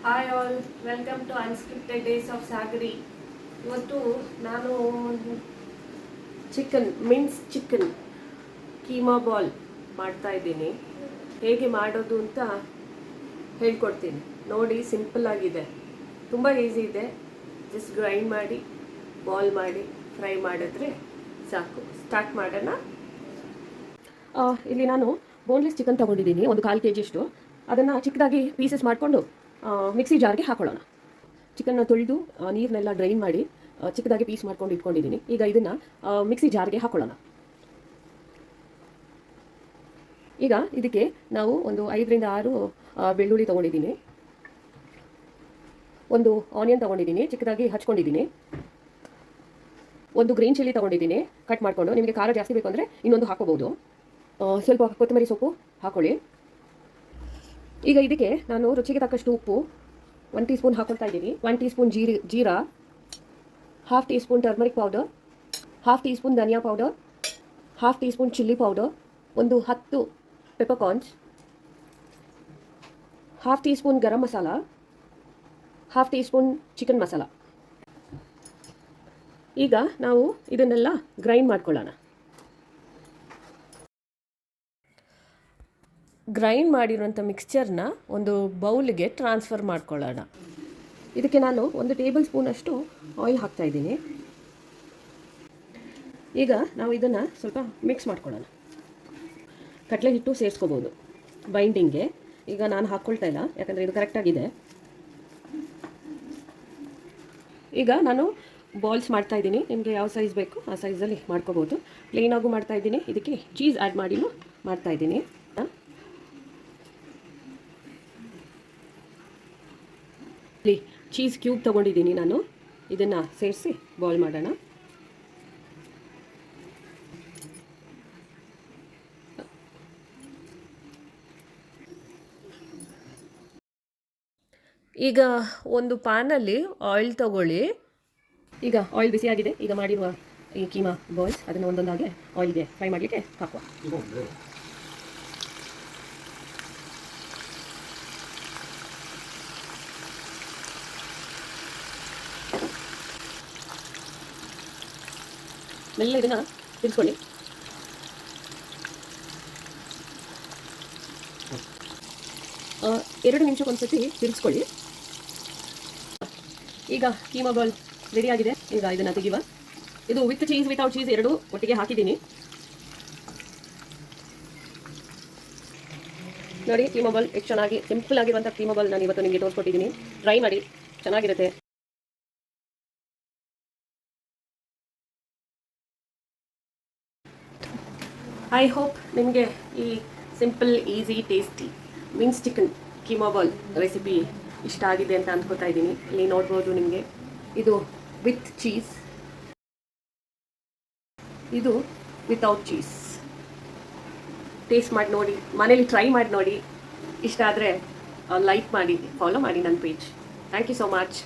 Hi all, welcome to unscripted days of Sagari. ಇವತ್ತು ನಾನು means chicken keema ball ಮಾಡ್ತಾ ಇದ್ದೀನಿ. ಹೇಗೆ ಮಾಡೋದು ಅಂತ ಹೇಳ್ಕೊಡ್ತೀನಿ ನೋಡಿ. ಸಿಂಪಲ್ ಆಗಿದೆ, ತುಂಬ ಈಸಿ ಇದೆ. ಜಸ್ಟ್ ಗ್ರೈಂಡ್ ಮಾಡಿ ಬಾಲ್ ಮಾಡಿ ಫ್ರೈ ಮಾಡಿದ್ರೆ ಸಾಕು. ಸ್ಟಾರ್ಟ್ ಮಾಡೋಣ. ಇಲ್ಲಿ ನಾನು ಬೋನ್ಲೆಸ್ ಚಿಕನ್ ತೊಗೊಂಡಿದ್ದೀನಿ, ಒಂದು 1/4 kg ಅಷ್ಟು. ಅದನ್ನು ಚಿಕ್ಕದಾಗಿ ಪೀಸಸ್ ಮಾಡಿಕೊಂಡು ಮಿಕ್ಸಿ ಜಾರ್ಗೆ ಹಾಕೊಳ್ಳೋಣ. ಚಿಕನ್ನ ತೊಳೆದು ನೀರನ್ನೆಲ್ಲ ಡ್ರೈನ್ ಮಾಡಿ ಚಿಕ್ಕದಾಗಿ ಪೀಸ್ ಮಾಡ್ಕೊಂಡು ಇಟ್ಕೊಂಡಿದ್ದೀನಿ. ಈಗ ಇದನ್ನು ಮಿಕ್ಸಿ ಜಾರ್ಗೆ ಹಾಕೊಳ್ಳೋಣ. ಈಗ ಇದಕ್ಕೆ ನಾವು ಒಂದು 5ರಿಂದ 6 ಬೆಳ್ಳುಳ್ಳಿ ತೊಗೊಂಡಿದ್ದೀನಿ, ಒಂದು ಆನಿಯನ್ ತೊಗೊಂಡಿದ್ದೀನಿ, ಚಿಕ್ಕದಾಗಿ ಹಚ್ಕೊಂಡಿದ್ದೀನಿ, ಒಂದು ಗ್ರೀನ್ ಚಿಲ್ಲಿ ತೊಗೊಂಡಿದ್ದೀನಿ ಕಟ್ ಮಾಡಿಕೊಂಡು. ನಿಮಗೆ ಖಾರ ಜಾಸ್ತಿ ಬೇಕು ಅಂದರೆ ಇನ್ನೊಂದು ಹಾಕೋಬೋದು. ಸ್ವಲ್ಪ ಕೊತ್ತಂಬರಿ ಸೊಪ್ಪು ಹಾಕೊಳ್ಳಿ. ಈಗ ಇದಕ್ಕೆ ನಾನು ರುಚಿಗೆ ತಕ್ಕಷ್ಟು ಉಪ್ಪು 1 ಟೀ ಸ್ಪೂನ್ ಹಾಕೊಳ್ತಾ ಇದ್ದೀನಿ. 1 teaspoon jeera, 1/2 teaspoon turmeric powder, 1/2 teaspoon dhaniya powder, 1/2 teaspoon chilli powder, ಒಂದು 10 peppercorns, 1/2 teaspoon garam masala, 1/2 teaspoon chicken masala. ಈಗ ನಾವು ಇದನ್ನೆಲ್ಲ ಗ್ರೈಂಡ್ ಮಾಡ್ಕೊಳ್ಳೋಣ. ಗ್ರೈಂಡ್ ಮಾಡಿರುವಂಥ ಮಿಕ್ಸ್ಚರ್ನ ಒಂದು ಬೌಲ್ಗೆ ಟ್ರಾನ್ಸ್ಫರ್ ಮಾಡ್ಕೊಳ್ಳೋಣ. ಇದಕ್ಕೆ ನಾನು 1 ಟೇಬಲ್ ಸ್ಪೂನಷ್ಟು ಆಯಿಲ್ ಹಾಕ್ತಾಯಿದ್ದೀನಿ. ಈಗ ನಾವು ಇದನ್ನು ಸ್ವಲ್ಪ ಮಿಕ್ಸ್ ಮಾಡ್ಕೊಳ್ಳೋಣ. ಕಡಲೆ ಹಿಟ್ಟು ಸೇರಿಸ್ಕೋಬೋದು ಬೈಂಡಿಂಗ್ಗೆ. ಈಗ ನಾನು ಹಾಕ್ಕೊಳ್ತಾ ಇಲ್ಲ, ಯಾಕಂದರೆ ಇದು ಕರೆಕ್ಟಾಗಿದೆ. ಈಗ ನಾನು ಬಾಲ್ಸ್ ಮಾಡ್ತಾಯಿದ್ದೀನಿ. ನಿಮಗೆ ಯಾವ ಸೈಜ್ ಬೇಕು ಆ ಸೈಜಲ್ಲಿ ಮಾಡ್ಕೋಬೋದು. ಪ್ಲೇನಾಗೂ ಮಾಡ್ತಾಯಿದ್ದೀನಿ, ಇದಕ್ಕೆ ಚೀಸ್ ಆ್ಯಡ್ ಮಾಡಿನೂ ಮಾಡ್ತಾಯಿದ್ದೀನಿ. ಚೀಸ್ ಕ್ಯೂಬ್ ತೊಗೊಂಡಿದ್ದೀನಿ ನಾನು. ಇದನ್ನು ಸೇರಿಸಿ ಬಾಲ್ ಮಾಡೋಣ. ಈಗ ಒಂದು ಪ್ಯಾನಲ್ಲಿ ಆಯಿಲ್ ತಗೊಳ್ಳಿ. ಈಗ ಆಯಿಲ್ ಬಿಸಿಯಾಗಿದೆ. ಈಗ ಮಾಡಿರುವ ಈ ಕೀಮಾ ಬಾಲ್ಸ್ ಅದನ್ನು ಒಂದೊಂದಾಗಿ ಆಯಿಲ್ಗೆ ಫ್ರೈ ಮಾಡಲಿಕ್ಕೆ ಹಾಕುವ. ಮೆಲ್ಲ ಇದನ್ನು ತಿರ್ಸ್ಕೊಳ್ಳಿ. ಎರಡು ನಿಮಿಷಕ್ಕೊಂದ್ಸತಿ ತಿರ್ಸ್ಕೊಳ್ಳಿ. ಈಗ ಕೀಮಾ ಬಾಲ್ ರೆಡಿ ಆಗಿದೆ. ಈಗ ಇದನ್ನು ತೆಗೆಯುವ. ಇದು ವಿತ್ ಚೀಸ್ ವಿತೌಟ್ ಚೀಸ್ ಎರಡೂ ಒಟ್ಟಿಗೆ ಹಾಕಿದ್ದೀನಿ. ನೋಡಿ ಕೀಮಾ ಬಾಲ್ ಎಷ್ಟು ಚೆನ್ನಾಗಿ ಸಿಂಪಲ್ ಆಗಿರುವಂಥ ಕೀಮಾ ಬಾಲ್ ನಾನು ಇವತ್ತು ನಿಮಗೆ ತೋರಿಸ್ಕೊಟ್ಟಿದ್ದೀನಿ. ಟ್ರೈ ಮಾಡಿ, ಚೆನ್ನಾಗಿರುತ್ತೆ. ಐ ಹೋಪ್ ನಿಮಗೆ ಈ simple easy tasty means chicken keema ball recipe ಇಷ್ಟ ಆಗಿದೆ ಅಂತ ಅಂದ್ಕೋತಾ ಇದ್ದೀನಿ. ಇಲ್ಲಿ ನೋಡ್ಬೋದು ನಿಮಗೆ, ಇದು ವಿತ್ ಚೀಸ್, ಇದು ವಿತೌಟ್ ಚೀಸ್. ಟೇಸ್ಟ್ ಮಾಡಿ ನೋಡಿ, ಮನೇಲಿ ಟ್ರೈ ಮಾಡಿ ನೋಡಿ. ಇಷ್ಟ ಆದರೆ ಲೈಕ್ ಮಾಡಿ, ಫಾಲೋ ಮಾಡಿ ನನ್ನ page. Thank you so much.